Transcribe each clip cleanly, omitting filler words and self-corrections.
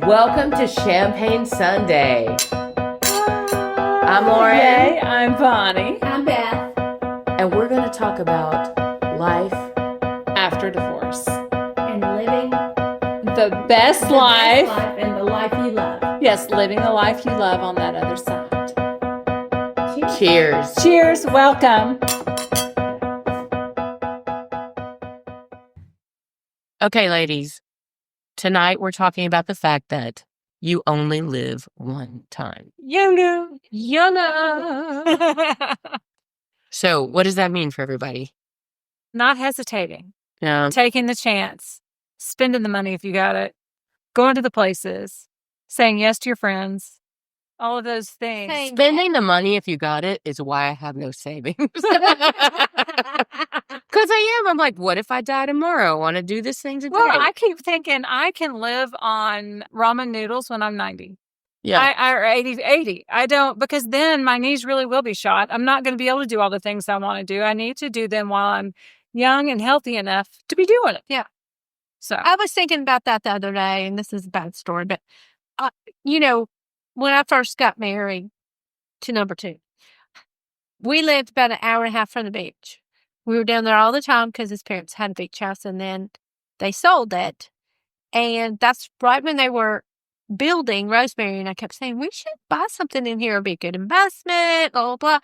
Welcome to Champagne Sunday. I'm Lauren. Hey, I'm Bonnie. I'm Beth. And we're going to talk about life After divorce. And living The best life. and the life you love. Yes, living the life you love on that other side. Cheers. Cheers. Welcome. Okay, ladies. Tonight we're talking about the fact that you only live one time. YOLO. So what does that mean for everybody? Not hesitating. Yeah. Taking the chance. Spending the money if you got it. Going to the places. Saying yes to your friends. All of those things. Spending the money if you got it is why I have no savings. Because I'm like, what if I die tomorrow? I want to do this thing today. Well, I keep thinking I can live on ramen noodles when I'm 90. Yeah. Or 80. I don't, because then my knees really will be shot. I'm not going to be able to do all the things I want to do. I need to do them while I'm young and healthy enough to be doing it. Yeah. So I was thinking about that the other day, and this is a bad story, but, when I first got married to number two, we lived about an hour and a half from the beach. We were down there all the time because his parents had a beach house, and then they sold it. And that's right when they were building Rosemary, and I kept saying, we should buy something in here. It'd be a good investment, blah, blah, blah.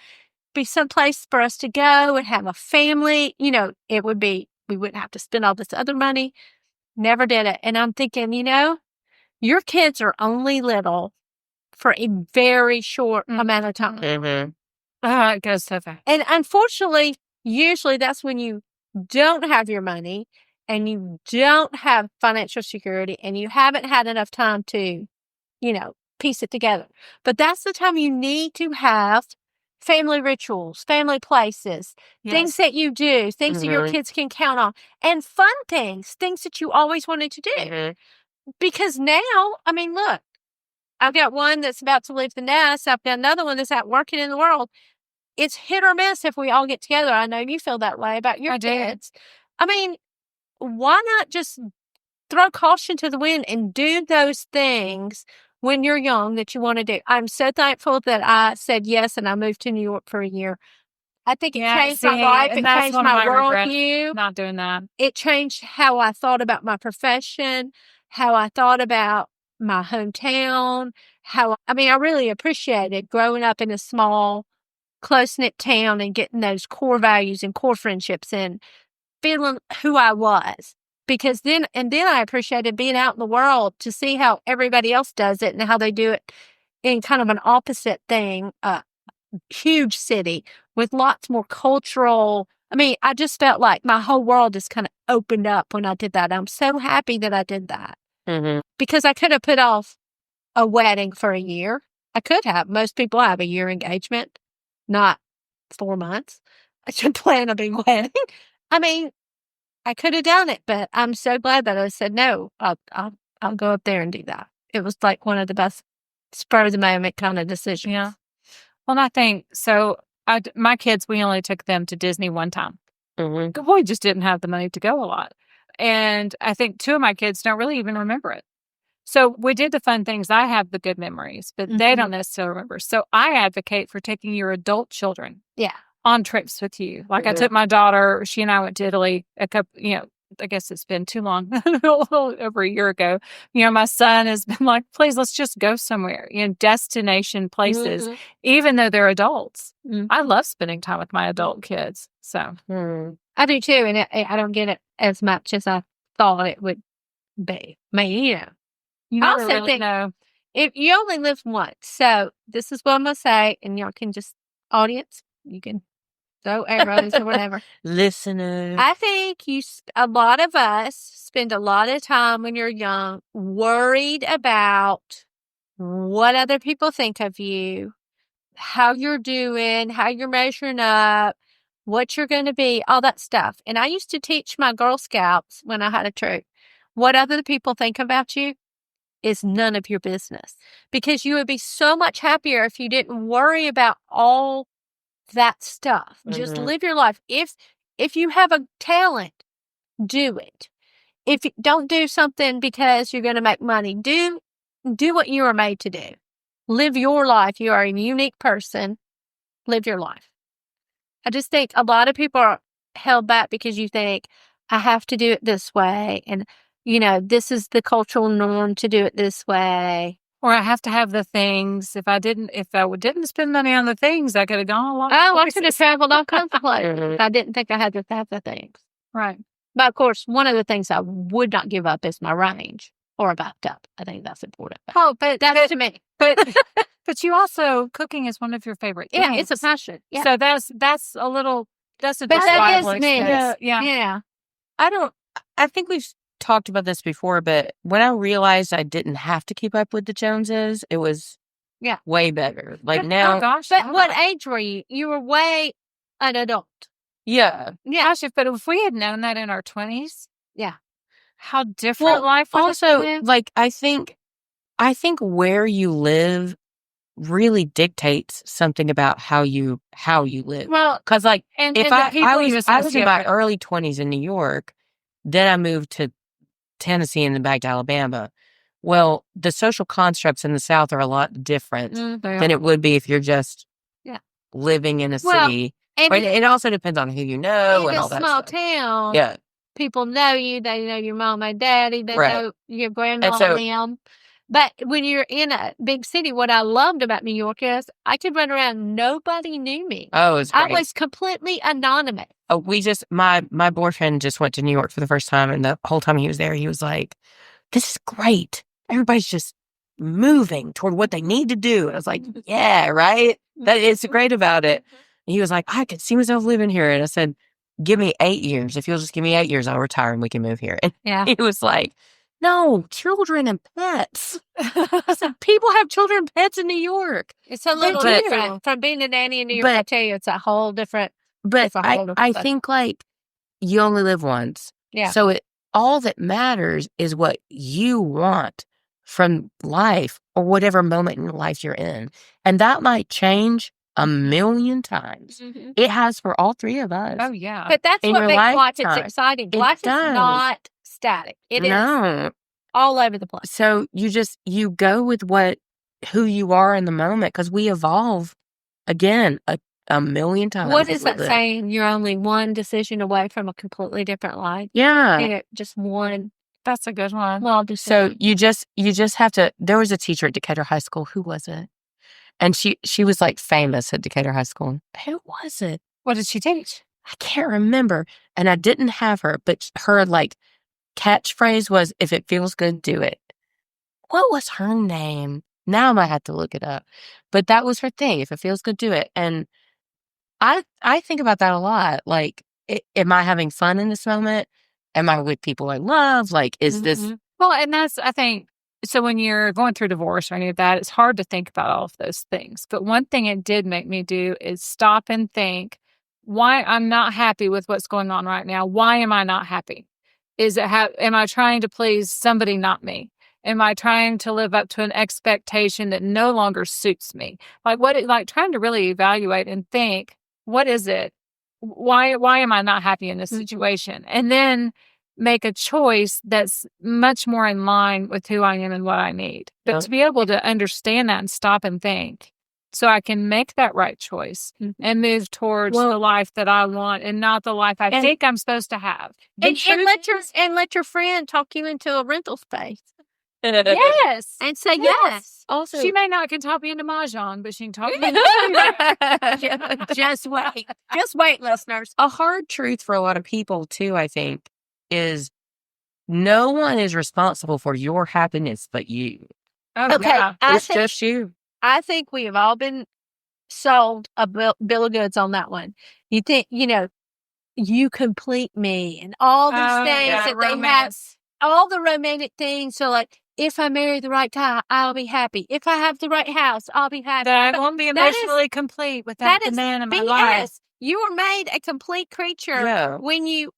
Be some place for us to go and have a family. It would be, we wouldn't have to spend all this other money. Never did it. And I'm thinking, your kids are only little for a very short amount of time. Mm-hmm. it goes so fast. And unfortunately, usually that's when you don't have your money and you don't have financial security and you haven't had enough time to, piece it together. But that's the time you need to have family rituals, family places, things that you do, things that your kids can count on, and fun things that you always wanted to do. Mm-hmm. Because now, look, I've got one that's about to leave the nest. I've got another one that's out working in the world. It's hit or miss if we all get together. I know you feel that way about your kids. Why not just throw caution to the wind and do those things when you're young that you want to do? I'm so thankful that I said yes and I moved to New York for a year. I think it changed my life. It changed my worldview. Not doing that. It changed how I thought about my profession, how I thought about my hometown, I really appreciated growing up in a small, close-knit town and getting those core values and core friendships and feeling who I was. Because then I appreciated being out in the world to see how everybody else does it and how they do it in kind of an opposite thing, huge city with lots more cultural. I just felt like my whole world just kind of opened up when I did that. I'm so happy that I did that. Mm-hmm. Because I could have put off a wedding for a year. I could have. Most people have a year engagement, not 4 months. I should plan a big wedding. I could have done it, but I'm so glad that I said, no, I'll go up there and do that. It was like one of the best spur of the moment kind of decisions. Yeah. Well, I think so. My kids, we only took them to Disney one time. Mm-hmm. We just didn't have the money to go a lot. And I think 2 of my kids don't really even remember it. So we did the fun things. I have the good memories, but they don't necessarily remember. So I advocate for taking your adult children on trips with you. Like I took my daughter, she and I went to Italy a couple, I guess it's been too long, a little over a year ago. My son has been like, please, let's just go somewhere, destination places, even though they're adults. I love spending time with my adult kids. So I do too. And I don't get it as much as I thought it would be. You I never also really think know. if you only live once, so this is what I'm going to say, and y'all can just, audience, you can throw arrows or whatever. Listeners. I think a lot of us spend a lot of time when you're young worried about what other people think of you, how you're doing, how you're measuring up, what you're going to be, all that stuff. And I used to teach my Girl Scouts when I had a troop, what other people think about you is none of your business, because you would be so much happier if you didn't worry about all that stuff. Just live your life. If you have a talent, do it. If you don't do something because you're going to make money, do do what you are made to do. Live your life. You are a unique person. Live your life. I just think a lot of people are held back because you think, I have to do it this way. And, this is the cultural norm to do it this way. Or I have to have the things. If I didn't spend money on the things, I could have gone a lot. Oh, I could have traveled all kinds of places if I didn't think I had to have the things. Right. But of course, one of the things I would not give up is my range or a bathtub. I think that's important. Oh, but That's to me. but you also, cooking is one of your favorite things. Yeah, it's a passion. Yeah. So that's a little, that's a But that is justifiable me. expense. Yeah. I think we've talked about this before, but when I realized I didn't have to keep up with the Joneses, it was way better. Like Oh now, gosh. But what age were you? You were way an adult. yeah. Gosh, but if we had known that in our 20s, Yeah. how different life would have Also, been. like I think where you live really dictates something about how you live. Well, Because like and if the I people you was in my associate early 20s in New York, then I moved to Tennessee and then back to Alabama. Well, the social constructs in the South are a lot different than it would be if you're just living in a Well, city. And But it also depends on who you know in and a all that small stuff. town, Yeah. people know you. They know your mom and daddy. They Right. know your grandma And so- and them. But when you're in a big city, what I loved about New York is I could run around. Nobody knew me. Oh, it's I great. was completely anonymous. Oh, my boyfriend just went to New York for the first time, and the whole time he was there, he was like, "This is great. Everybody's just moving toward what they need to do." And I was like, "Yeah, right. That is great about it." And he was like, "I could see myself living here." And I said, "Give me 8 years. If you'll just give me 8 years, I'll retire and we can move here." And Yeah. he was like, "No, children and pets." I said, "People have children and pets in New York." It's a little But- different from being a nanny in New York. but- I tell you, it's a whole different. But It's a whole different I thing. think like you only live once. Yeah. So all that matters is what you want from life or whatever moment in life you're in. And that might change a million times. It has for all three of us. Oh, yeah. But that's In what your makes life lifetime. exciting. It Life does. is not static. It is No. all over the place. So you go with who you are in the moment because we evolve again a million times. What is that with it. saying? You're only one decision away from a completely different life. Yeah. Yeah, just one That's a good one. small So decision. you just have to. There was a teacher at Decatur High School. Who was it? And she was like famous at Decatur High School. Who was it? What did she teach? I can't remember. And I didn't have her, but her like catchphrase was, "If it feels good, do it." What was her name? Now I might have to look it up. But that was her thing. If it feels good, do it. And I think about that a lot. Like, am I having fun in this moment? Am I with people I love? Like, is this? Mhm. Well, and that's, I think, so when you're going through divorce or any of that, it's hard to think about all of those things. But one thing it did make me do is stop and think why I'm not happy with what's going on right now. Why am I not happy? Am I trying to please somebody, not me? Am I trying to live up to an expectation that no longer suits me? Like trying to really evaluate and think, what is it? Why am I not happy in this situation? And then make a choice that's much more in line with who I am and what I need. But Yeah. to be able to understand that and stop and think so I can make that right choice and move towards the life that I want and not the life I And- think I'm supposed to have. And let your friend talk you into a rental space Yes. and say yes. Also, She may not can talk me into Mahjong, but she can talk me into Just wait. Just wait, listeners. a hard truth for a lot of people too, I think, is no one is responsible for your happiness but you. Oh, Okay, yeah. It's just you. I think we have all been sold a bill of goods on that one. You think, you complete me and all these Oh, things yeah, that they have, romance. all the romantic things. So like, if I marry the right guy, I'll be happy. If I have the right house, I'll be happy. That I But won't be that is- emotionally complete without that the is man in my BS. life. You were made a complete creature Yeah. when you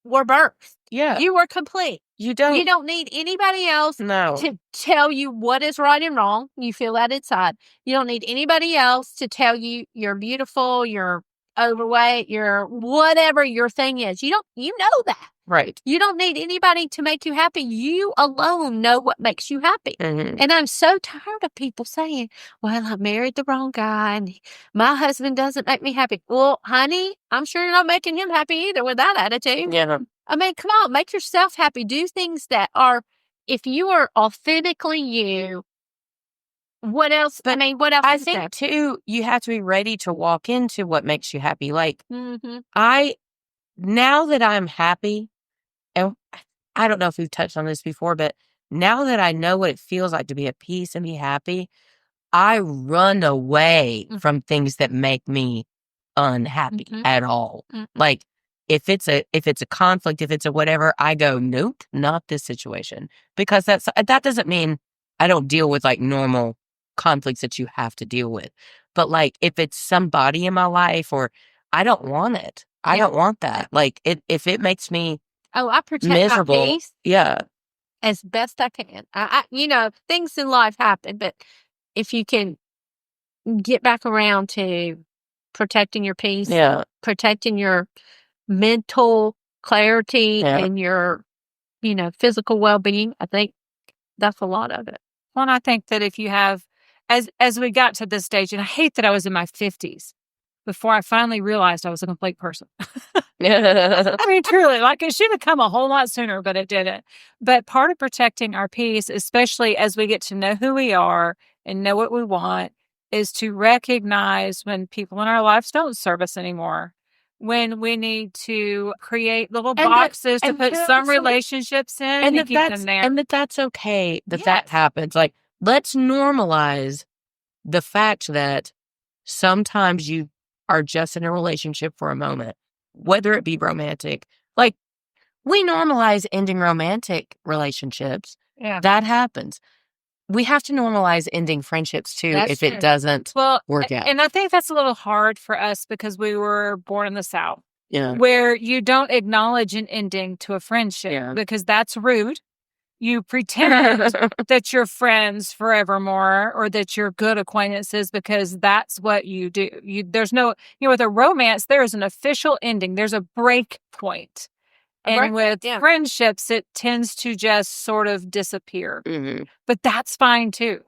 were birthed. Yeah. You were complete. You don't. You don't need anybody else No. to tell you what is right and wrong. You feel that inside. You don't need anybody else to tell you you're beautiful, you're overweight, you're whatever your thing is. You know that. Right. You don't need anybody to make you happy. You alone know what makes you happy. Mhm. And I'm so tired of people saying, well, I married the wrong guy and my husband doesn't make me happy. Well, honey, I'm sure you're not making him happy either with that attitude. Yeah. I mean, come on, make yourself happy. Do things that are, if you are authentically you, what else? But what else I is there? think too, you have to be ready to walk into what makes you happy. Like Mm-hmm. now that I'm happy, and I don't know if we've touched on this before, but now that I know what it feels like to be at peace and be happy, I run away Mhm. from things that make me unhappy Mhm. at all. Mhm. Like if it's a conflict, if it's a whatever, I go, nope, not this situation. Because that doesn't mean I don't deal with like normal conflicts that you have to deal with. But like if it's somebody in my life or I don't want it. I Yeah. don't want that. Like if it makes me Oh, I protect my miserable, peace yeah. as best I can. Things in life happen, but if you can get back around to protecting your peace, Yeah. protecting your mental clarity Yeah. and your, physical well-being, I think that's a lot of it. Well, and I think that if you have, as we got to this stage, and I hate that I was in my 50s before I finally realized I was a complete person. I mean, truly, like it should have come a whole lot sooner, but it didn't. But part of protecting our peace, especially as we get to know who we are and know what we want, is to recognize when people in our lives don't serve us anymore. When we need to create little boxes to put some relationships in and keep them there. And that's okay that Yes. happens. Like, let's normalize the fact that sometimes you are just in a relationship for a moment, whether it be romantic. Like, we normalize ending romantic relationships. Yeah. That happens. We have to normalize ending friendships too That's if true. it doesn't work out. And I think that's a little hard for us because we were born in the South. Yeah. Where you don't acknowledge an ending to a friendship Yeah. because that's rude. You pretend that you're friends forevermore or that you're good acquaintances because that's what you do. There's no, with a romance, there is an official ending. There's a break point. And with friendships, it tends to just sort of disappear. Mhm. But that's fine too.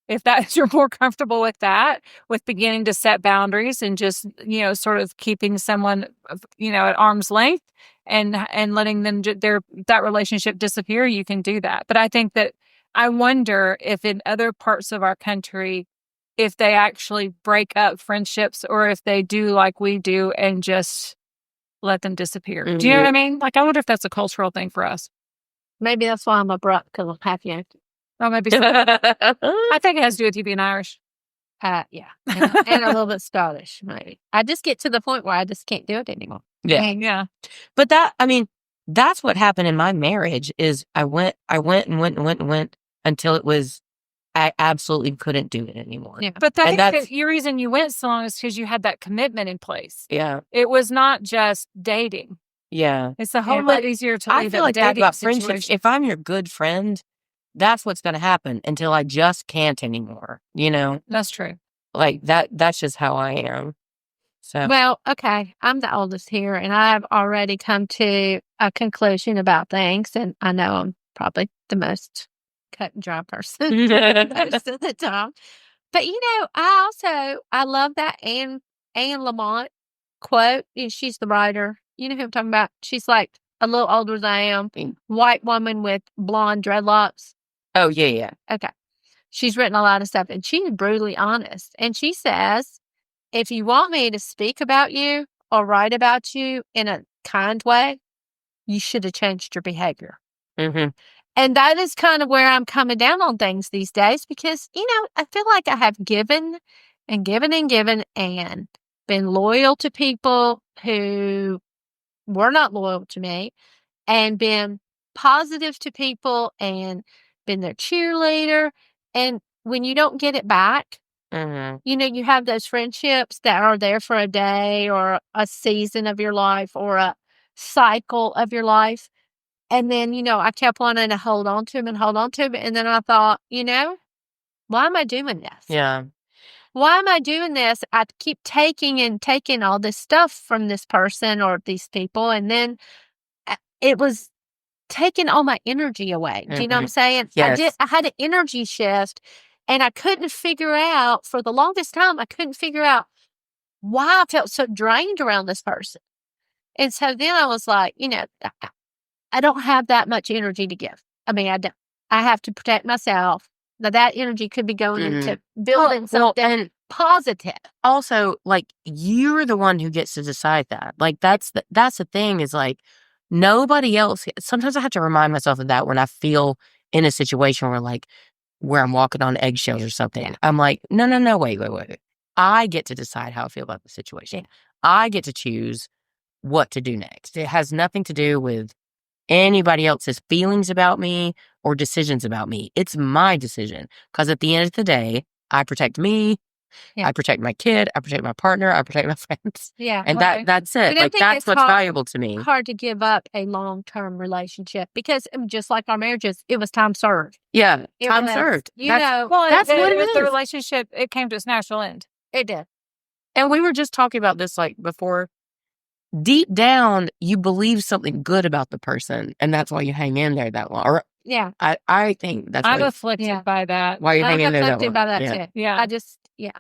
If you're more comfortable with that, with beginning to set boundaries and just, sort of keeping someone, at arm's length and letting them that relationship disappear, you can do that. But I think that I wonder if in other parts of our country, if they actually break up friendships or if they do like we do and just let them disappear. Do you know what I mean? Like, I wonder if that's a cultural thing for us. Maybe that's why I'm abrupt because I'm half Yankee. Oh, maybe so. I think it has to do with you being Irish. Yeah. And a little bit Scottish, maybe. I just get to the point where I just can't do it anymore. Yeah. Yeah. But that's what happened in my marriage is I went until it was, I absolutely couldn't do it anymore. Yeah. But I And think that your reason you went so long is because you had that commitment in place. Yeah. It was not just dating. Yeah. It's a whole lot easier to I leave feel a like that dating about friendships. situation. If I'm your good friend, that's what's going to happen until I just can't anymore. That's true. Like that's just how I am. So, Well, okay. I'm the oldest here, and I've already come to a conclusion about things, and I know I'm probably the most cut and dry person most of the time. But I love that Anne Lamott quote. She's the writer. You know who I'm talking about? She's like a little older than I am. White woman with blonde dreadlocks. oh yeah. Okay. She's written a lot of stuff, and she's brutally honest. And she says, if you want me to speak about you or write about you in a kind way, you should have changed your behavior. Mm-hmm. And that is kind of where I'm coming down on things these days because, I feel like I have given and given and given and been loyal to people who were not loyal to me and been positive to people and been their cheerleader. And when you don't get it back, Mm-hmm. you have those friendships that are there for a day or a season of your life or a cycle of your life. And then, I kept wanting to hold on to him. And then I thought, why am I doing this? Yeah. Why am I doing this? I keep taking all this stuff from this person or these people. And then it was taking all my energy away. Do you know what I'm saying? Yes. I had an energy shift, and I couldn't figure out, for the longest time, I couldn't figure out why I felt so drained around this person. And so then I was like, I don't have that much energy to give. I mean, I don't. I have to protect myself. Now that energy could be going into building something and positive. also, like, you're the one who gets to decide that. Like, that's the thing is, like, nobody else. Sometimes I have to remind myself of that when I feel in a situation where I'm walking on eggshells or something. Yeah. I'm like, no, wait. I get to decide how I feel about the situation. I get to choose what to do next. It has nothing to do with anybody else's feelings about me or decisions about me. It's my decision. Because at the end of the day, I protect me. Yeah. I protect my kid. I protect my partner. I protect my friends. Yeah. And Right. that's it. And I Like, think that's it's what's hard- valuable to me. hard to give up a long-term relationship because just like our marriages, it was time served. Yeah. It Time was, served. You That's- know, Well, That's what it with the is. relationship, it came to its natural end. it did. And we were just talking about this like before. Deep down, you believe something good about the person, and that's why you hang in there that long. Or Yeah. I think that's I'm why, afflicted Yeah. by that. why you hang I'm in there that afflicted long. by that Yeah. too. Yeah. I just, yeah.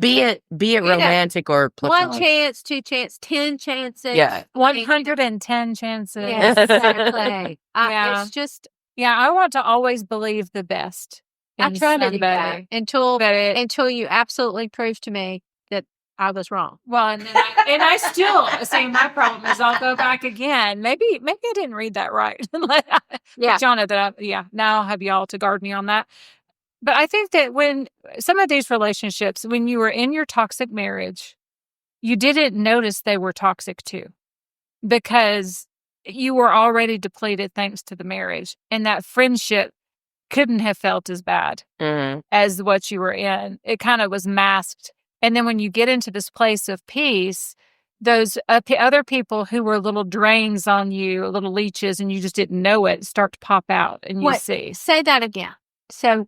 Be it know, romantic or One platonic. chance, 2 chances, 10 chances. Yeah. 110 chances. Yes, exactly. Yeah. It's just, Yeah, I want to always believe the best. I in try to do that somebody. until But it, until you absolutely prove to me that I was wrong. well, and I still see my problem is I'll go back again. Maybe I didn't read that right. Yeah. But y'all know that now I'll have y'all to guard me on that. But I think that when some of these relationships, when you were in your toxic marriage, you didn't notice they were toxic too, because you were already depleted thanks to the marriage, and that friendship couldn't have felt as bad Mhm. as what you were in. It kind of was masked. And then when you get into this place of peace, those other people who were little drains on you, little leeches, and you just didn't know it, start to pop out, and you What? see. Say that again. So,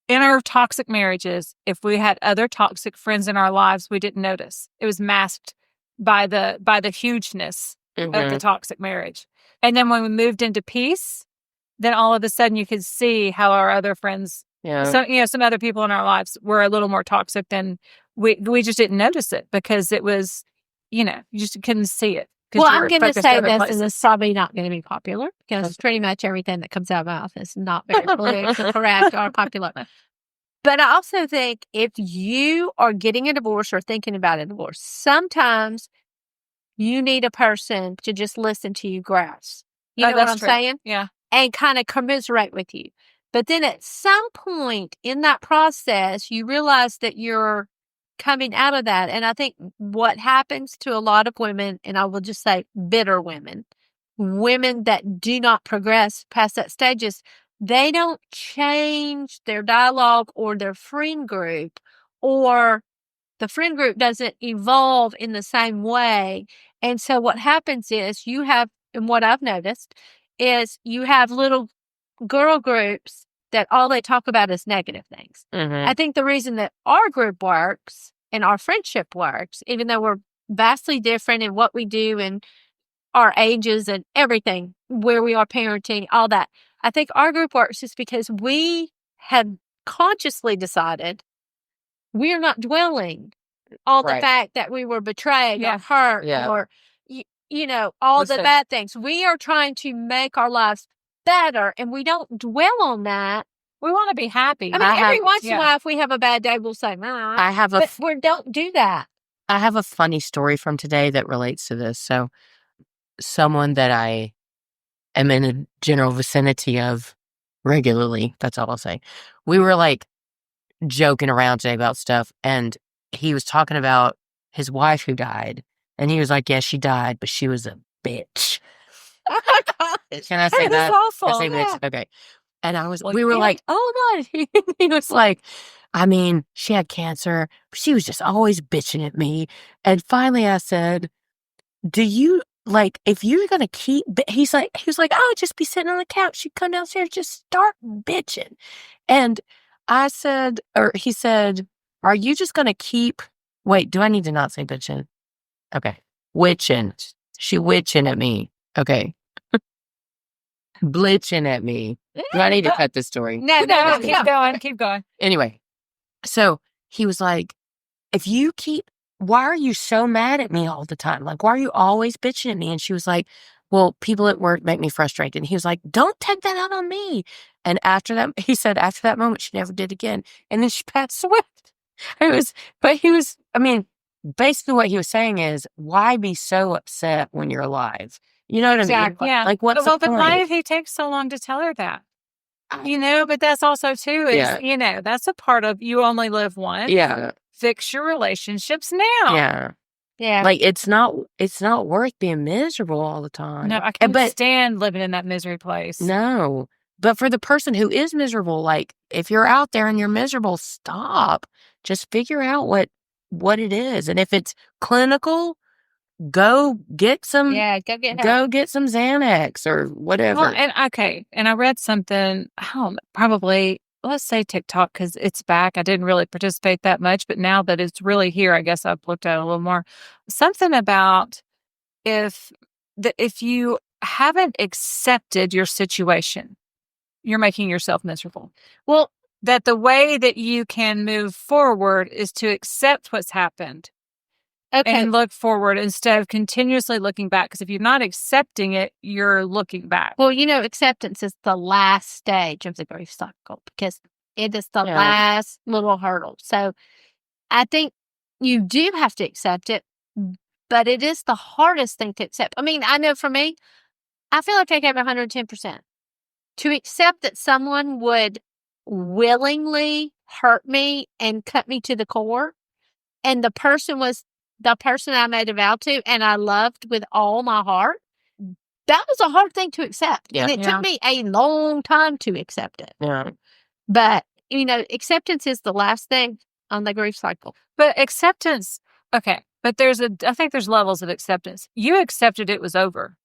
In our toxic marriages, if we had other toxic friends in our lives, we didn't notice. It was masked by the hugeness of the Mhm. toxic marriage. And then when we moved into peace, then all of a sudden you could see how our other friends, Yeah. some other people in our lives were a little more toxic than we just didn't notice it because it was, you just couldn't see it. 'cause well, you I'm were going to focused say other this, places. and it's probably not going to be popular because pretty much everything that comes out of my mouth is not very politically correct or popular. But I also think if you are getting a divorce or thinking about a divorce, sometimes you need a person to just listen to you grouse. You know what That's I'm true. saying? Yeah. And kind of commiserate with you. But then at some point in that process, you realize that you're coming out of that. And I think what happens to a lot of women, and I will just say bitter women that do not progress past that stage, is they don't change their dialogue or their friend group, or the friend group doesn't evolve in the same way. And so what happens is you have, and what I've noticed is you have little girl groups that all they talk about is negative things. Mhm. I think the reason that our group works and our friendship works, even though we're vastly different in what we do and our ages and everything, where we are parenting, all that, I think our group works is because we have consciously decided we're not dwelling on the Right. fact that we were betrayed Yeah. or hurt Yeah. or, all the Listen. bad things. We are trying to make our lives better, and we don't dwell on that. We want to be happy. I mean, every have- once in a yeah. while, if we have a bad day, we'll say, nah. I have a But we don't do that. I have a funny story from today that relates to this. So, someone that I am in a general vicinity of regularly, that's all I'll say. We were like joking around today about stuff, and he was talking about his wife who died, and he was like, "Yeah, she died, but she was a bitch." Oh my gosh. Can I say It was that? awful. Can I say Yeah. bitch? Okay. And Well, we were yeah. like, "Oh no!" He was like, "I mean, she had cancer, but she was just always bitching at me." And finally, I said, "Do you like if you're gonna keep?" He was like, "I would just be sitting on the couch. She'd come downstairs, just start bitching." And I said, or he said, "Are you just gonna keep?" Wait, do I need to not say bitching? Okay, witching. She witching at me. Okay. Blitching at me. Do I need to cut this story? No, No, no, keep going. Keep going. Anyway, so he was like, why are you so mad at me all the time? Like, why are you always bitching at me? And she was like, well, people at work make me frustrated. And he was like, don't take that out on me. And after that moment, she never did again. And then she passed away. Basically what he was saying is, why be so upset when you're alive? You know what I mean? Exactly. Yeah. Like, what's Well, the but why point? did he take so long to tell her that? But that's also too is, that's a part of you only live once. Yeah. Fix your relationships now. Yeah. yeah. Like, it's not worth being miserable all the time. No, I can't stand living in that misery place. No. But for the person who is miserable, like, if you're out there and you're miserable, stop. Just figure out what it is. And if it's clinical, go get some Go get help. Xanax or whatever. Well, and I read something, probably, let's say TikTok, because it's back. I didn't really participate that much, but now that it's really here, I guess I've looked at it a little more. Something about if you haven't accepted your situation, you're making yourself miserable. Well, That the way that you can move forward is to accept what's happened okay. and look forward instead of continuously looking back. Because if you're not accepting it, you're looking back. Well, acceptance is the last stage of the grief cycle because it is the last little hurdle. So I think you do have to accept it, but it is the hardest thing to accept. I mean, I know for me, I feel like I gave 110%. To accept that someone would willingly hurt me and cut me to the core, and the person was the person I made a vow to and I loved with all my heart, that was a hard thing to accept. Yeah. And it took me a long time to accept it. Yeah. But, acceptance is the last thing on the grief cycle. But acceptance, okay. But I think there's levels of acceptance. You accepted it was over.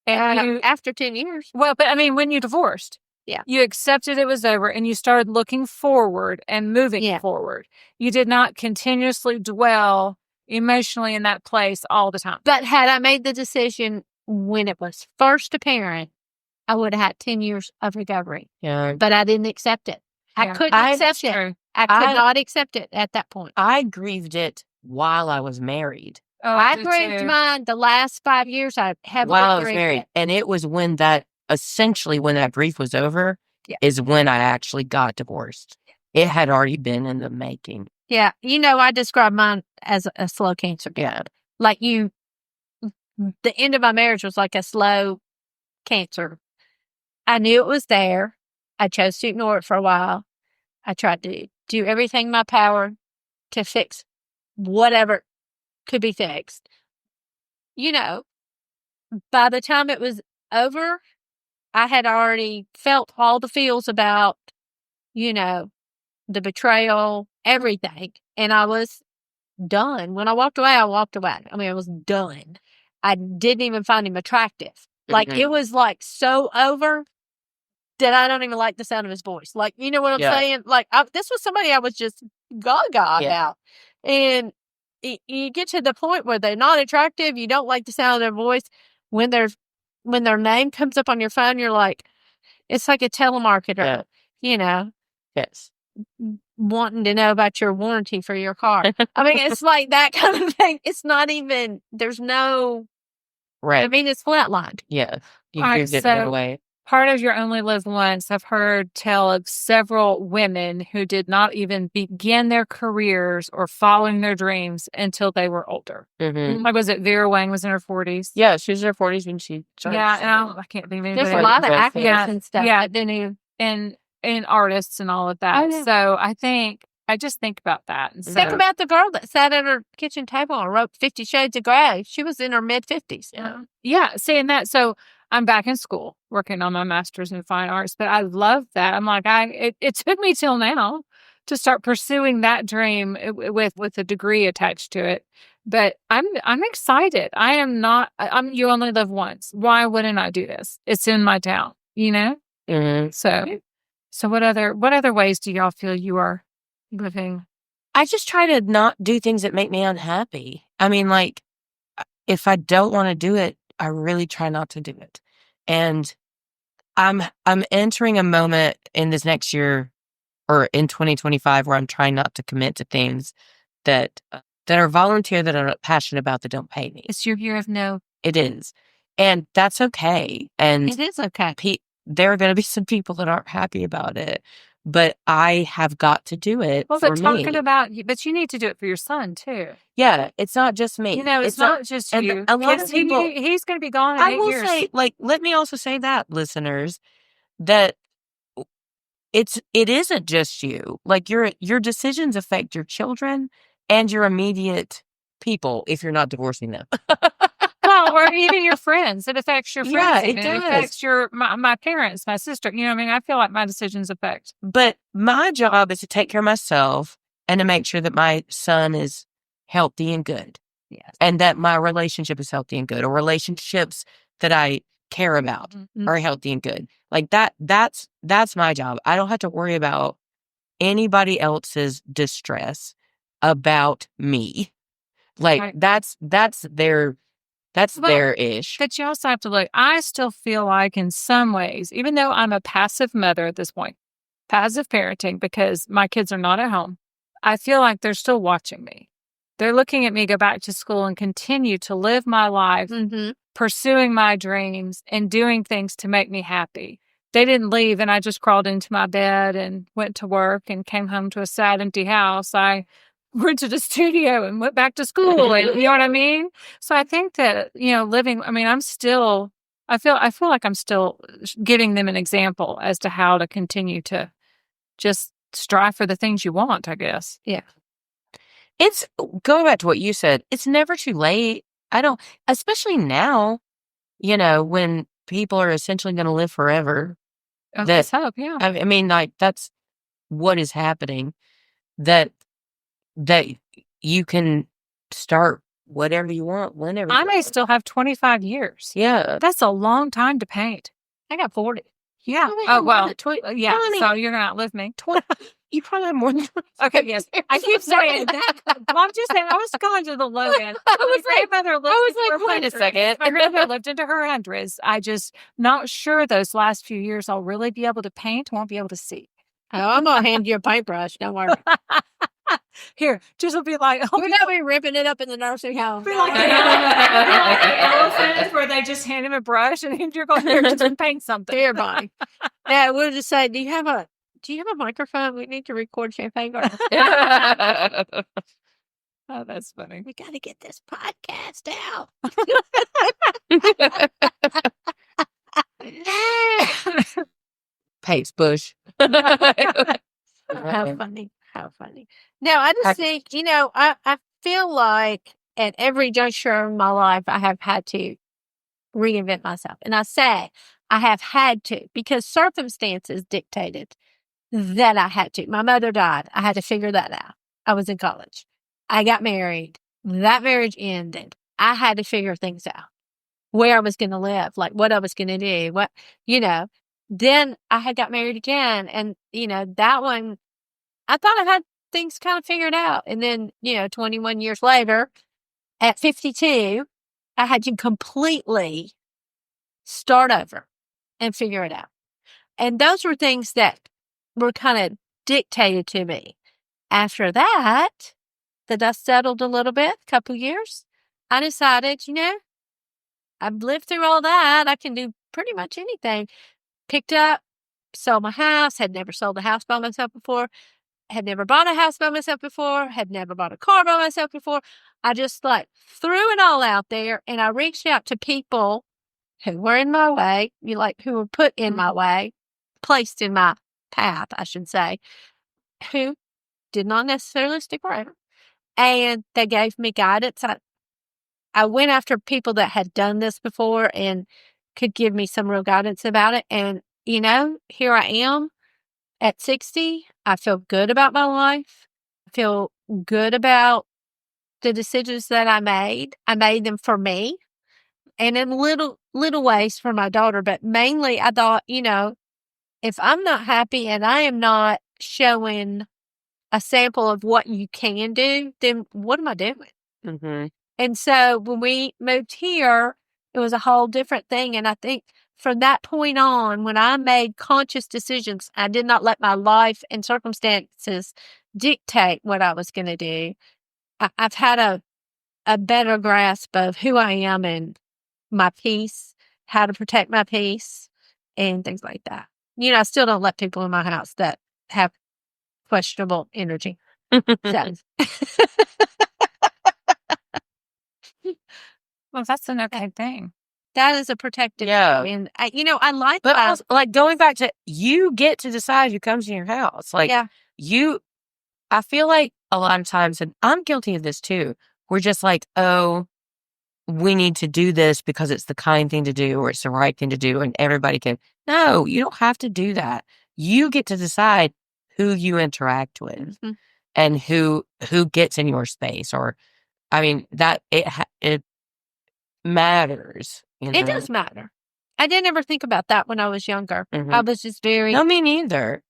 And After 10 years. well, but I mean, when you divorced, Yeah. you accepted it was over and you started looking forward and moving forward. You did not continuously dwell emotionally in that place all the time. But had I made the decision when it was first apparent, I would have had 10 years of recovery. Yeah. But I didn't accept it. I couldn't accept it. True. I could not accept it at that point. I grieved it while I was married. Oh, I do grieved too. mine the last 5 years. I haven't While I was grieved married. it. And it was when that grief was over, is when I actually got divorced. It had already been in the making. Yeah. I describe mine as a slow cancer. Yeah. Like the end of my marriage was like a slow cancer. I knew it was there. I chose to ignore it for a while. I tried to do everything in my power to fix whatever could be fixed. By the time it was over, I had already felt all the feels about, the betrayal, everything. And I was done. When I walked away, I walked away. I mean, I was done. I didn't even find him attractive. Like, it was like so over that I don't even like the sound of his voice. Like, you know what I'm saying? Like, this was somebody I was just gaga about. And you get to the point where they're not attractive. You don't like the sound of their voice. When their name comes up on your phone, you're like, it's like a telemarketer, Yes. wanting to know about your warranty for your car. I mean, it's like that kind of thing. It's not even, there's no, Right. I mean, it's flatlined. Yeah. You All right, grieved it right so- away. Part of Your Only Live Once, I've heard tell of several women who did not even begin their careers or following their dreams until they were older. Mm-hmm. Like, was it Vera Wang was in her 40s? Yeah, she was in her 40s when she started. Yeah, and I can't think of anybody There's a Like lot of the actors best. and stuff. Yeah. that didn't even, and artists and all of that. Oh, yeah. So I just think about that. And think so- about the girl that sat at her kitchen table and wrote 50 Shades of Grey. She was in her mid-50s. Yeah, seeing that. So I'm back in school working on my master's in fine arts, but I love that. I'm like, it took me till now to start pursuing that dream with a degree attached to it. But I'm excited. You only live once. Why wouldn't I do this? It's in my town, Mm-hmm. So what other ways do y'all feel you are living? I just try to not do things that make me unhappy. I mean, like, if I don't want to do it, really try not to do it. And I'm entering a moment in this next year or in 2025 where I'm trying not to commit to things that are volunteer, that I'm not passionate about, that don't pay me. It's your year of no. It is. And that's okay. And It is okay. there are going to be some people that aren't happy about it, but I have got to do it Well, for but me. talking about, but you need to do it for your son too. Yeah, it's not just me. You know, it's not just and you. a lot of 'Cause people- he's going to be gone in I 8 will years. say, like, let me also say that, listeners, that it isn't just you. Like, your decisions affect your children and your immediate people if you're not divorcing them. Well, or even your friends. It affects your Yeah, friends. it even. It does. affects my parents, my sister. You know what I mean? I feel like my decisions affect. But my job is to take care of myself and to make sure that my son is healthy and good. Yes. And that my relationship is healthy and good, or relationships that I care about Mhm. are healthy and good. Like that's my job. I don't have to worry about anybody else's distress about me. Like Right. that's their Well, ish. But you also have to look. I still feel like in some ways, even though I'm a passive mother at this point, passive parenting because my kids are not at home, I feel like they're still watching me. They're looking at me go back to school and continue to live my life, Mm-hmm. pursuing my dreams and doing things to make me happy. They didn't leave and I just crawled into my bed and went to work and came home to a sad, empty house. I rented a studio and went back to school. And, you know what I mean? So I think that, living, I mean, I feel like I'm still giving them an example as to how to continue to just strive for the things you want, I guess. Yeah. It's going back to what you said. It's never too late. Especially now, when people are essentially going to live forever. Let's hope, yeah. I mean, like, that's what is happening. That you can start whatever you want, whenever. I may still have 25 years. Yeah. That's a long time to paint. I got 40. Yeah. Oh, Oh, well, yeah. 20. So you're going to outlive me. You probably have more than 20. Okay, yes. I keep saying that. Well, I'm just saying, I was going to the low end. My grandmother lived wait a second. My grandmother lived into her hundreds. I just not sure those last few years I'll really be able to paint, won't be able to see. Oh, I'm going to hand you a paintbrush. Don't worry. Here, just will be like, We're going to be ripping it up in the nursing home. be like the elephant where they just hand him a brush and you're going there just paint something. Dear Bonnie. Now, we'll just say, do you have a microphone? We need to record Champagne Garden. Oh, that's funny. We got to get this podcast out. Pace Bush. How funny. How funny. No, I just think, I feel like at every juncture of my life, I have had to reinvent myself. And I say I have had to because circumstances dictated that I had to. My mother died. I had to figure that out. I was in college. I got married. That marriage ended. I had to figure things out. Where I was going to live, like what I was going to do, Then I had got married again. And, that one, I thought I had things kind of figured out. And then, 21 years later, at 52, I had to completely start over and figure it out. And those were things that were kind of dictated to me. After that, the dust settled a little bit, a couple years. I decided, I've lived through all that. I can do pretty much anything. Picked up, sold my house, had never sold a house by myself before, had never bought a house by myself before, had never bought a car by myself before. I just threw it all out there and I reached out to people who were in my way, who were put in my way, placed in my path, I should say, who did not necessarily stick around. And they gave me guidance. I went after people that had done this before and could give me some real guidance about it. And, here I am at 60. I feel good about my life. I feel good about the decisions that I made. I made them for me and in little ways for my daughter. But mainly I thought, if I'm not happy and I am not showing a sample of what you can do, then what am I doing? Mm-hmm. And so when we moved here, It was a whole different thing. And I think from that point on, when I made conscious decisions, I did not let my life and circumstances dictate what I was going to do. I've had a better grasp of who I am and my peace, how to protect my peace, and things like that. I still don't let people in my house that have questionable energy. So. Well, that's an okay thing. That is a protective Yeah. thing. And I like But that. also, like, going back to, you get to decide who comes in your house. Like, Yeah. I feel like a lot of times, and I'm guilty of this too, we're just like, oh, we need to do this because it's the kind thing to do or it's the right thing to do and everybody can. No, you don't have to do that. You get to decide who you interact with Mhm. and who gets in your space. Or, I mean, that it matters. It does matter. I didn't ever think about that when I was younger. Mhm. I was just very. No, me neither.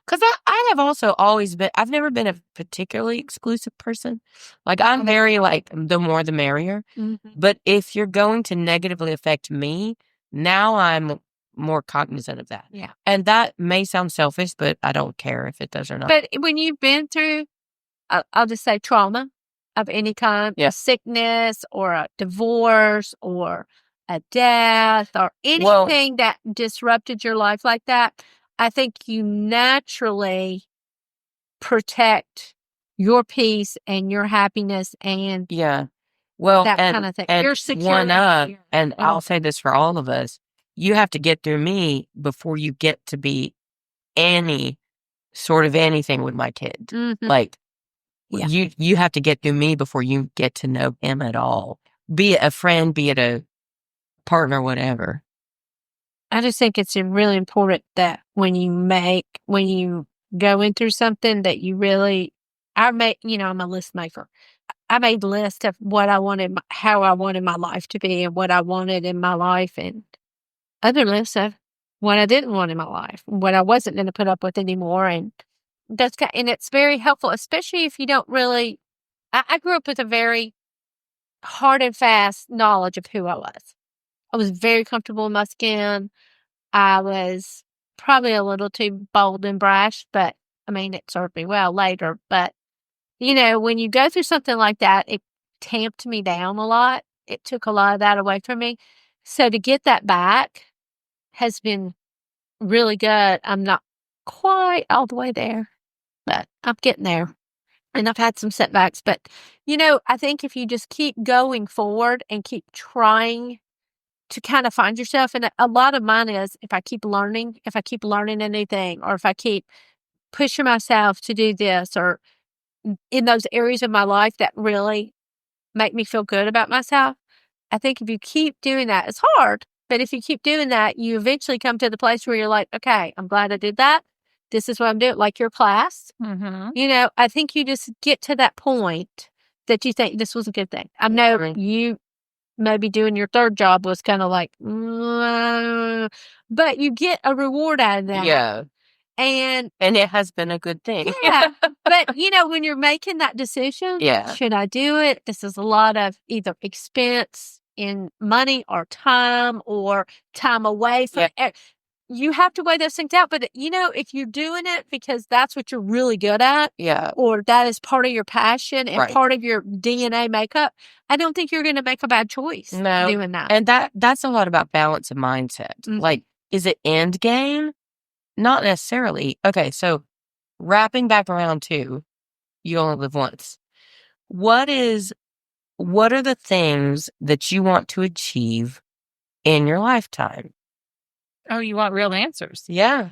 Because I have also always been, I've never been a particularly exclusive person. Like, I'm very, like, the more the merrier. Mhm. But if you're going to negatively affect me, now I'm more cognizant of that. Yeah. And that may sound selfish, but I don't care if it does or not. But when you've been through, I'll just say trauma of any kind, Yeah. a sickness or a divorce or a death or anything that disrupted your life like that, I think you naturally protect your peace and your happiness and Yeah. Well, that and, kind of thing. and Your one security. up, and Yeah. I'll say this for all of us, you have to get through me before you get to be any sort of anything with my kid. Mhm. Like, Yeah. you have to get through me before you get to know him at all. Be it a friend, be it a partner, whatever. I just think it's really important that when you go in through something that you really, I'm a list maker. I made a list of what I wanted, how I wanted my life to be and what I wanted in my life, and other lists of what I didn't want in my life, what I wasn't going to put up with anymore. And and it's very helpful, especially if you don't really, I grew up with a very hard and fast knowledge of who I was. I was very comfortable in my skin. I was probably a little too bold and brash, but I mean, it served me well later. But, when you go through something like that, it tamped me down a lot. It took a lot of that away from me. So to get that back has been really good. I'm not quite all the way there, but I'm getting there. And I've had some setbacks. But, I think if you just keep going forward and keep trying to kind of find yourself. And a lot of mine is if I keep learning anything, or if I keep pushing myself to do this, or in those areas of my life that really make me feel good about myself. I think if you keep doing that, it's hard, but if you keep doing that, you eventually come to the place where you're like, okay, I'm glad I did that. This is what I'm doing. Like your class, Mm-hmm. I think you just get to that point that you think this was a good thing. I know you maybe doing your third job was kind of like, but you get a reward out of that. Yeah. And it has been a good thing. yeah, but when you're making that decision, Yeah. should I do it? This is a lot of either expense in money or time away from you have to weigh those things out. But if you're doing it because that's what you're really good at, Yeah. or that is part of your passion and Right. part of your DNA makeup, I don't think you're going to make a bad choice No. doing that. And that's a lot about balance of mindset. Mhm. Like, is it end game? Not necessarily. Okay, so wrapping back around to you only live once. What are the things that you want to achieve in your lifetime? Oh, you want real answers? Yeah.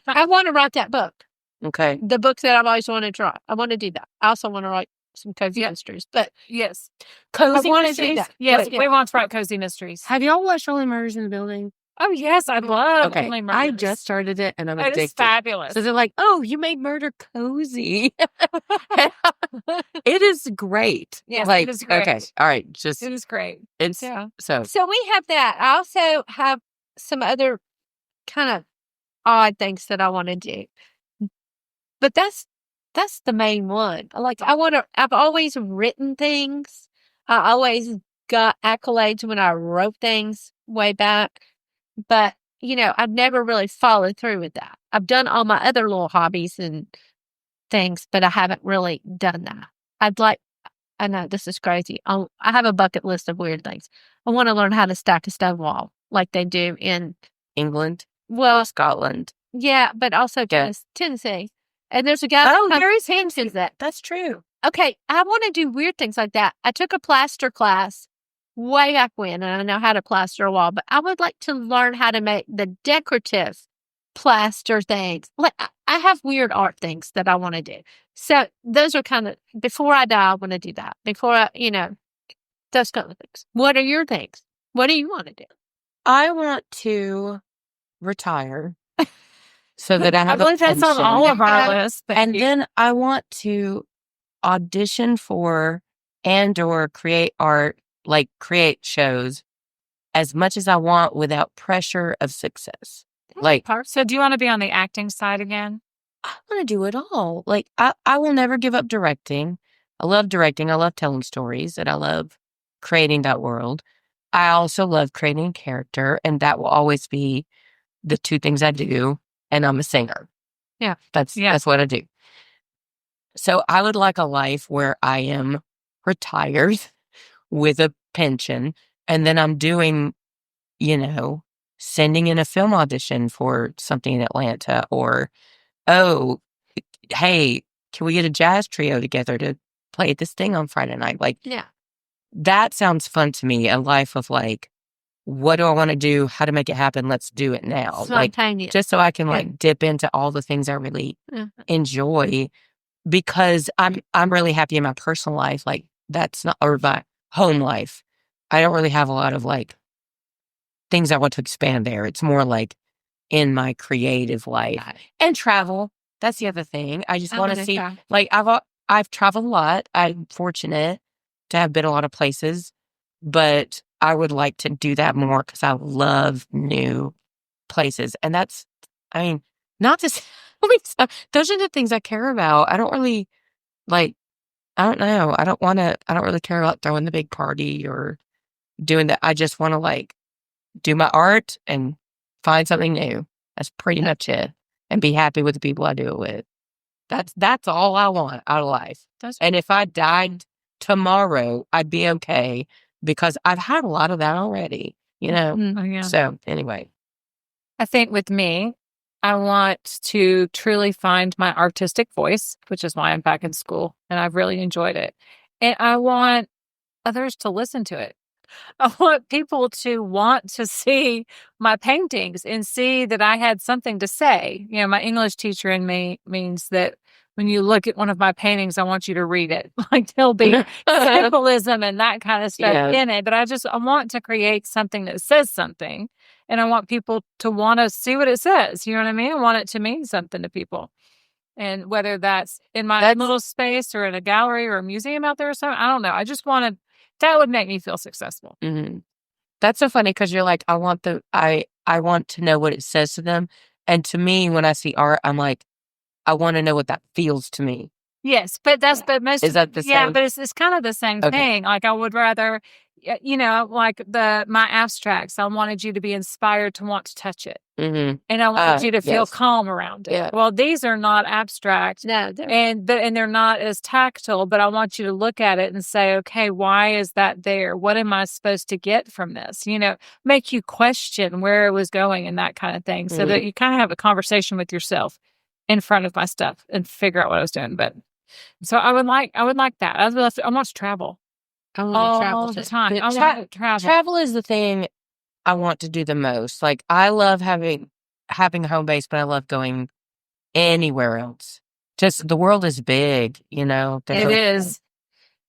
I want to write that book, Okay. the book that I've always wanted to write. I want to do that. I also want to write some cozy mysteries, but Yes. Cozy I wanna do mysteries? that. Yes, Yeah. we want to write cozy mysteries. Have y'all watched Only Murders in the Building? Oh, yes, I love Okay. Only I Murders. just started it and I'm It is addicted. fabulous. So they're like, oh, you made murder cozy. It is great. Yes, like, it is great. Okay. All right. Just It is great. it's Yeah. so So we have that. I also have some other kind of odd things that I want to do. But that's the main one. I've always written things. I always got accolades when I wrote things way back, but I've never really followed through with that. I've done all my other little hobbies and things, but I haven't really done that. I know this is crazy. I have a bucket list of weird things. I want to learn how to stack a stone wall like they do in, England, well, Scotland. yeah, but also Yeah. Tennessee. And there's a guy there is Hamptons that. That's true. Okay, I want to do weird things like that. I took a plaster class way back when, and I know how to plaster a wall, but I would like to learn how to make the decorative plaster things. Like I have weird art things that I want to do. So those are kind of, before I die, I want to do that. Before I, those kind of things. What are your things? What do you want to do? I want to retire so that I I have a believe that's on pension. all of our Yeah. lists. And then I want to audition for and/or create art, like create shows as much as I want without pressure of success. Like, So do you want to be on the acting side again? I want to do it all. Like, I will never give up directing. I love directing. I love telling stories, and I love creating that world. I also love creating character, and that will always be the two things I do. And I'm a singer. Yeah. That's what I do. So I would like a life where I am retired with a pension, and then I'm doing, sending in a film audition for something in Atlanta, or, oh, hey, can we get a jazz trio together to play this thing on Friday night? Like, Yeah. that sounds fun to me. A life of like, what do I want to do? How to make it happen? Let's do it now. Like, Spontaneous. just so I can Yeah. like dip into all the things I really Yeah. enjoy, because I'm really happy in my personal life. Like, that's not, or my home life. I don't really have a lot of like things I want to expand there. It's more like in my creative life and travel. That's the other thing. I just want to see, like, I've traveled a lot. I'm fortunate to have been a lot of places, but I would like to do that more because I love new places. And that's, I mean, not to say, those are the things I care about. I don't really like, I don't know. I don't really care about throwing the big party or doing that. I just want to like do my art and find something new. That's pretty much it. And be happy with the people I do it with. That's all I want out of life. And if I died tomorrow, I'd be okay because I've had a lot of that already, Mm-hmm. Oh, yeah. So anyway. I think with me, I want to truly find my artistic voice, which is why I'm back in school and I've really enjoyed it. And I want others to listen to it. I want people to want to see my paintings and see that I had something to say. My English teacher in me means that when you look at one of my paintings, I want you to read it. Like there'll be symbolism and that kind of stuff in it. But I want to create something that says something. And I want people to want to see what it says. You know what I mean? I want it to mean something to people. And whether that's in my little space or in a gallery or a museum out there or something, I don't know. I just want to, that would make me feel successful. Mm-hmm. That's so funny because you're like, I want to know what it says to them. And to me, when I see art, I'm like, I want to know what that feels to me. Yes, but most is that the same? Yeah, but it's kind of the same thing. Like I would rather, like my abstracts. I wanted you to be inspired to want to touch it, mm-hmm. and I wanted you to feel calm around it. Yeah. Well, these are not abstract, No, and they're not as tactile. But I want you to look at it and say, okay, why is that there? What am I supposed to get from this? Make you question where it was going and that kind of thing, so that you kind of have a conversation with yourself in front of my stuff and figure out what I was doing. But so I would like that. I want to travel. I want to travel all the time. I want to travel. Travel is the thing I want to do the most. Like I love having a home base, but I love going anywhere else. Just the world is big, It is.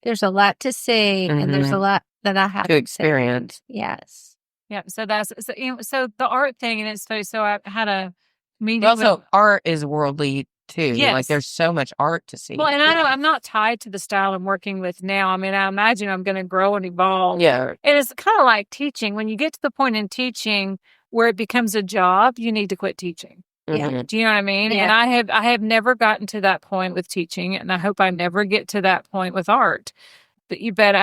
There's a lot to see, and there's a lot that I have to experience. See. Yes. Yeah. So that's so the art thing, and it's funny. So I had a meeting. Also, art is worldly too. Yes. Like there's so much art to see. Well, and I know I'm not tied to the style I'm working with now. I mean, I imagine I'm going to grow and evolve. Yeah. And it's kind of like teaching. When you get to the point in teaching where it becomes a job, you need to quit teaching. Mm-hmm. Do you know what I mean? Yeah. And I have never gotten to that point with teaching, and I hope I never get to that point with art. But you bet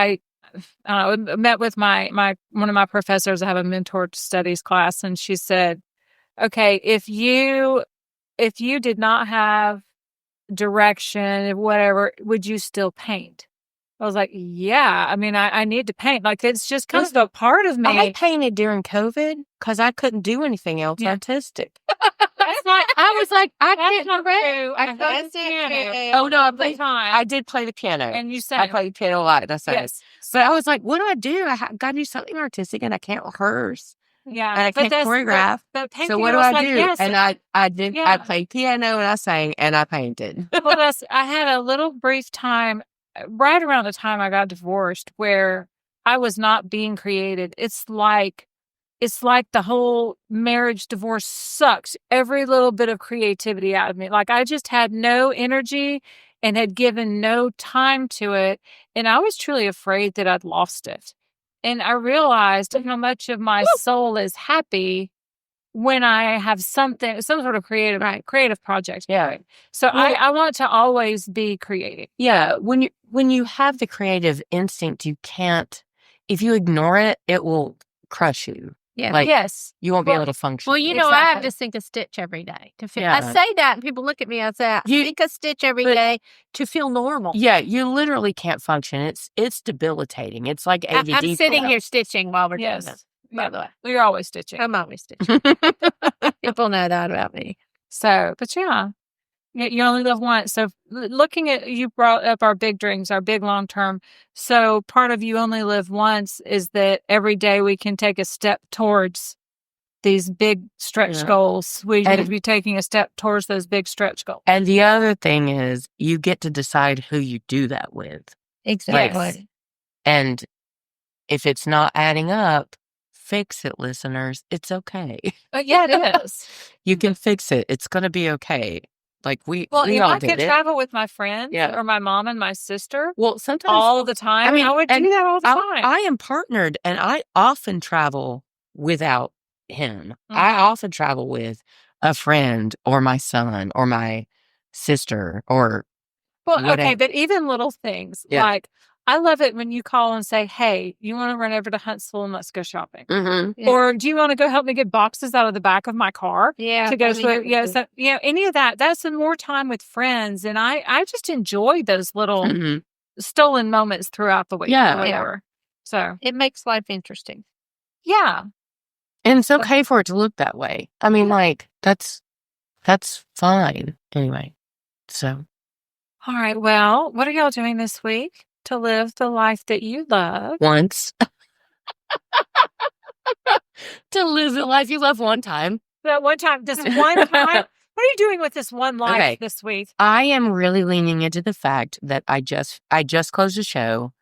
met with my one of my professors. I have a mentor studies class, and she said, "Okay, if you did not have direction, whatever, would you still paint?" I was like, "Yeah. I mean, I need to paint. Like, it's just kind of a part of me." I painted during COVID because I couldn't do anything else Yeah. artistic. That's like, I was like, I that's can't not read. true. I That's played the it. piano Oh no, all the time. I did play the piano. And you I sang. played piano a lot. That's it. Yes. But I was like, what do? I got to do something artistic, and I can't rehearse, Yeah. and I can't choreograph. But painting, So what do was I like, do? yes. And I did. Yeah. I played piano, and I sang, and I painted. Well, I had a little brief time right around the time I got divorced where I was not being creative. It's like the whole marriage divorce sucks every little bit of creativity out of me. Like, I just had no energy and had given no time to it. And I was truly afraid that I'd lost it. And I realized how much of my soul is happy when I have some sort of creative project. Yeah. So Well- I want to always be creative. Yeah, when you have the creative instinct, you can't. If you ignore it, it will crush you. Yeah. Like, Yes. you won't be Well- able to function. Well, you know, I have Exactly. to sink a stitch every day to feel. Yeah. I say that, and people look at me. I say, I You- sink a stitch every but- day to feel normal. Yeah, you literally can't function. It's debilitating. It's like ADD. I'm sitting for- here stitching while we're Yes. doing this. Yeah. By the way, You're always stitching. I'm always stitching. People know that about me. So, but yeah, you only live once. So looking at, you brought up our big dreams, our big long term. So part of you only live once is that every day we can take a step towards these big stretch Yeah. goals. We And- need to be taking a step towards those big stretch goals. And the other thing is, you get to decide who you do that with. Exactly. And if it's not adding up, fix it, listeners. It's okay. Yeah, it is. You can fix it. It's going to be okay. Like we Well, if all I did could it. travel with my friends Yeah. or my mom and my sister Well, sometimes all the time, I would and do that all the time. I am partnered, and I often travel without him. I Mhm. often travel with a friend or my son or my sister or Well, okay, whatever. but even little things Yeah. like, I love it when you call and say, "Hey, you want to run over to Huntsville and let's go shopping?" Mhm. Yeah. Or, "Do you want to go help me get boxes out of the back of my car Yeah. to go I to mean, it?" Yeah, so, any of that. That's some more time with friends, and I just enjoy those little Mhm. stolen moments throughout the week. Yeah. or whatever. So it makes life interesting. yeah, And it's okay for it to look that way. I mean, like that's fine anyway. So all right. Well, what are y'all doing this week to live the life that you love? once to live the life you love one time. That one time, this one time. What are you doing with this one life Okay. this week? I am really leaning into the fact that I just closed a show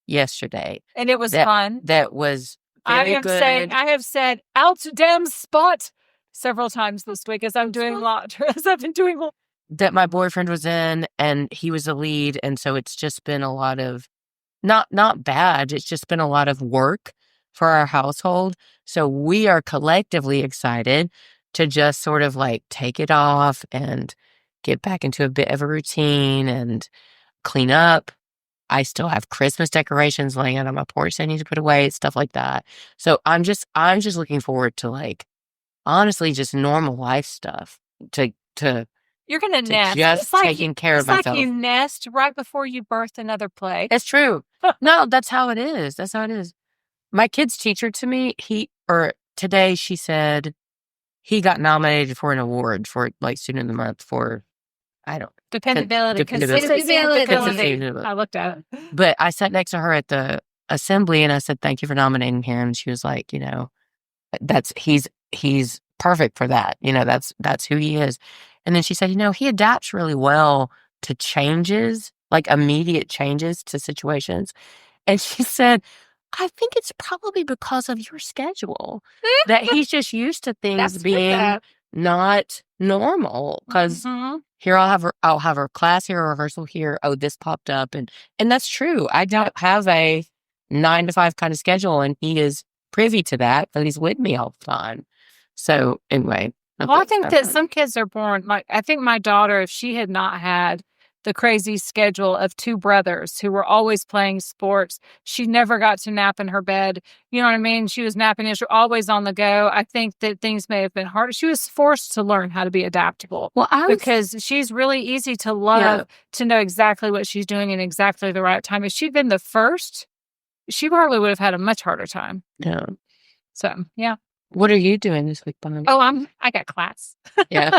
yesterday And it was That- fun. that was very good. I have said out damn spot several times this week as I'm doing a lot. As I've been doing. That my boyfriend was in, and he was the lead, and so it's just been a lot of not bad. It's just been a lot of work for our household. So we are collectively excited to just sort of like take it off and get back into a bit of a routine and clean up. I still have Christmas decorations laying out on my porch I need to put away, stuff like that. So I'm just looking forward to, like, honestly, just normal life stuff to You're gonna nest. just It's like, taking care of it's like myself. you nest right before you birth another play. It's true. No, that's how it is. That's how it is. My kid's teacher to me, today she said he got nominated for an award for like Student of the Month for, I don't, Dependability, Dependability. consistency. Consistency. I looked at it. but I sat next to her at the assembly and I said, thank you for nominating him. And she was like, he's perfect for that. That's who he is. And then she said, he adapts really well to changes, like immediate changes to situations. And she said, I think it's probably because of your schedule that he's just used to things That's being not normal. Because Mhm. here I'll have a class here, a rehearsal here. Oh, this popped up, and that's true. I don't have a 9 to 5 kind of schedule, and he is privy to that, but he's with me all the time. So anyway, Well, I think that some kids are born. I think my daughter, if she had not had the crazy schedule of 2 brothers who were always playing sports. She never got to nap in her bed. You know what I mean? She was napping and she was always on the go. I think that things may have been harder. She was forced to learn how to be adaptable. Well, because she's really easy to love, to know exactly what she's doing in exactly the right time. If she'd been the first, she probably would have had a much harder time. Yeah. So, yeah. What are you doing this week, Bonnie? Oh, I got class. Yeah.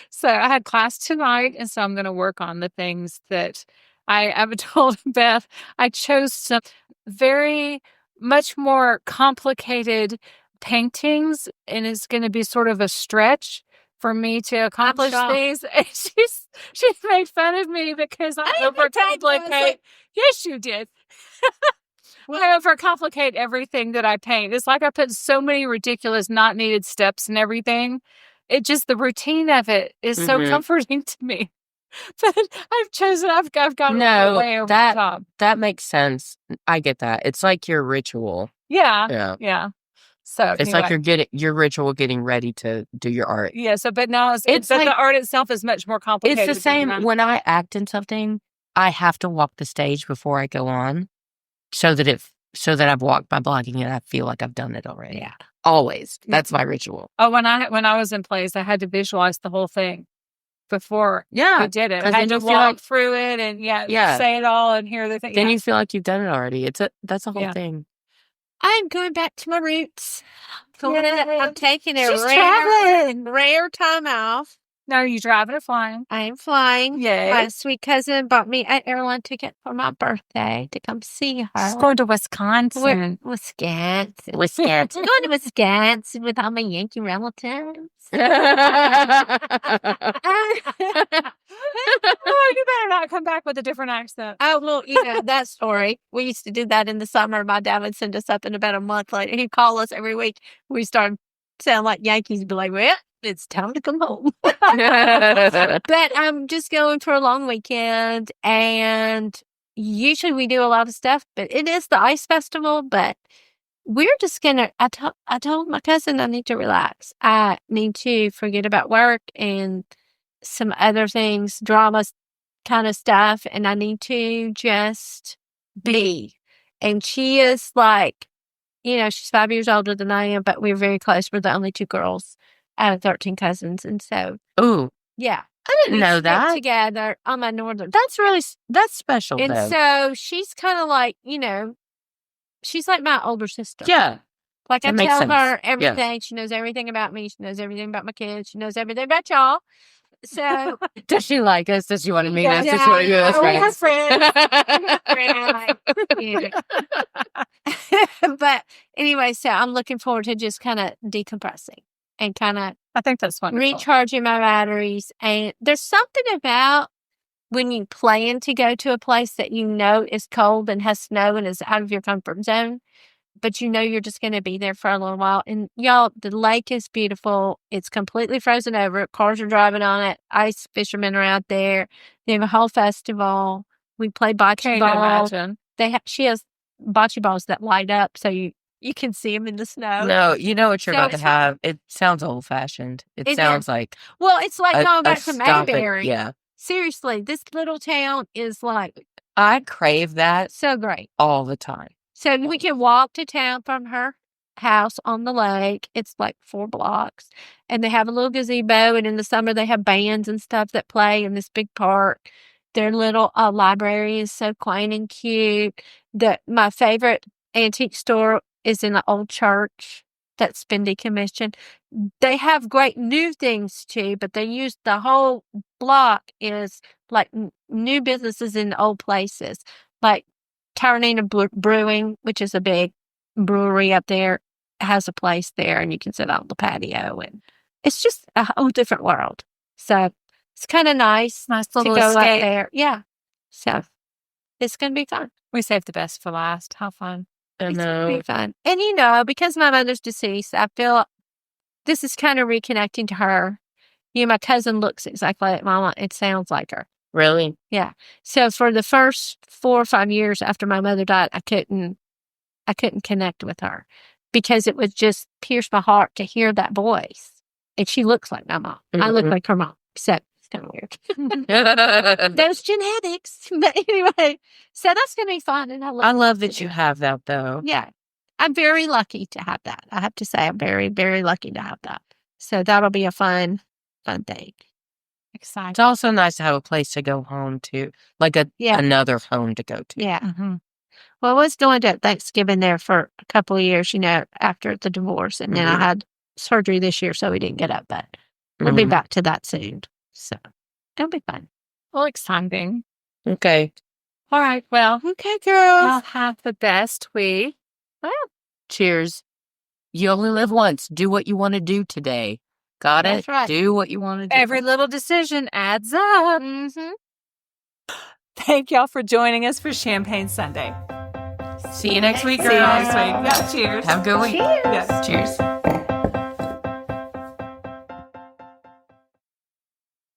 So I had class tonight, and so I'm going to work on the things that I've told Beth. I chose some very much more complicated paintings, and it's going to be sort of a stretch for me to accomplish shocked. these. And she's made fun of me because I overcomplicate. Yes, you did. I overcomplicate everything that I paint. It's like I put so many ridiculous, not needed steps and everything. It just, the routine of it is so comforting to me. But I've got No, way over the top. that makes sense. I get that. It's like your ritual. Yeah. So It's like your ritual getting ready to do your art. Yeah. So, but now It's but like- the art itself is much more complicated. It's the same than that. when I act in something, I have to walk the stage before I go on so that I've walked my blogging and I feel like I've done it already. Yeah. Always. That's my ritual. Oh, when I was in plays, I had to visualize the whole thing before Yeah. we did it. 'cause I then had to you feel walk like- through it and Yeah. say it all and hear the thing. Then you feel like you've done it already. That's a whole Yeah. thing. I'm going back to my roots. Yay. I'm taking a She's traveling. rare time off. Now, are you driving or flying? I am flying. Yay. My sweet cousin bought me an airline ticket for my birthday to come see her. She's going to Wisconsin. Wisconsin. Wisconsin. Going to Wisconsin with all my Yankee relatives. Oh, you better not come back with a different accent. Oh, well, that story. We used to do that in the summer. My dad would send us up in about a month later. He'd call us every week. We started sound like Yankees and be like, well, it's time to come home. But I'm just going for a long weekend. And usually we do a lot of stuff, but it is the ice festival. But we're just going to, I told my cousin I need to relax. I need to forget about work and some other things, drama kind of stuff. And I need to just be. And she is like, she's 5 years older than I am, but we're very close. We're the only 2 girls out of 13 cousins. And so, Ooh, yeah. I didn't know spent that. together on my northern. That's special. And though. so she's kind of like, she's like my older sister. Yeah. Like I That makes tell sense. her everything. She knows everything about me. She knows everything about my kids. She knows everything about y'all. So Does she like us? Does she want to meet us? Does she Yeah. want to do us Oh, we have friends? but anyway, so I'm looking forward to just kind of decompressing and kind of I think that's wonderful. recharging my batteries. And there's something about when you plan to go to a place that is cold and has snow and is out of your comfort zone, but you're just going to be there for a little while. And y'all, the lake is beautiful. It's completely frozen over. Cars are driving on it. Ice fishermen are out there. They have a whole festival. We play bocce Can't ball. imagine. She has bocce balls that light up so you can see them in the snow. No, you know what you're So about to it's have. It sounds old fashioned. It It sounds like Well, it's like a, going a back to stop it. Mayberry. Yeah. Seriously, this little town is like I crave that so great. all the time. So we can walk to town from her house on the lake. It's like 4 blocks. And they have a little gazebo. And in the summer, they have bands and stuff that play in this big park. Their little library is so quaint and cute. My favorite antique store is in an old church that's been decommissioned. They have great new things too, but they use the whole block is like new businesses in old places. Like Taranina Brewing, which is a big brewery up there, has a place there and you can sit on the patio. And it's just a whole different world. So it's kind of nice Nice to little go up escape. there. Yeah. So it's going to be fun. We saved the best for last. How fun. I It's going know. to be fun. And because my mother's deceased, I feel this is kind of reconnecting to her. My cousin looks exactly like Mama. It sounds like her. Really? So for the first 4 or 5 years after my mother died, I couldn't connect with her because it would just pierce my heart to hear that voice. And she looks like my mom. I look Mhm. like her mom. So It's kind of weird. Those genetics. But anyway, so that's going to be fun. And I love that you have that, though. Yeah. I'm very lucky to have that. I have to say, I'm very, very lucky to have that. So that'll be a fun thing. Exciting. It's also nice to have a place to go home to, like another home to go to. Yeah. Mhm. Well, I was going to Thanksgiving there for a couple of years, after the divorce. And then I had surgery this year, so we didn't get up. But we'll be back to that soon. So it'll be fun. Well, exciting. Okay. All right. Well, Okay, girls. I'll have the best week. Cheers. You only live once. Do what you want to do today. Got That's it? right. Do what you want to do. Every little decision adds up. Mm-hmm. Thank y'all for joining us for Champagne Sunday. See you next week, See girls. you next week. Yeah, cheers. Have a good week. Cheers. Yes. Cheers.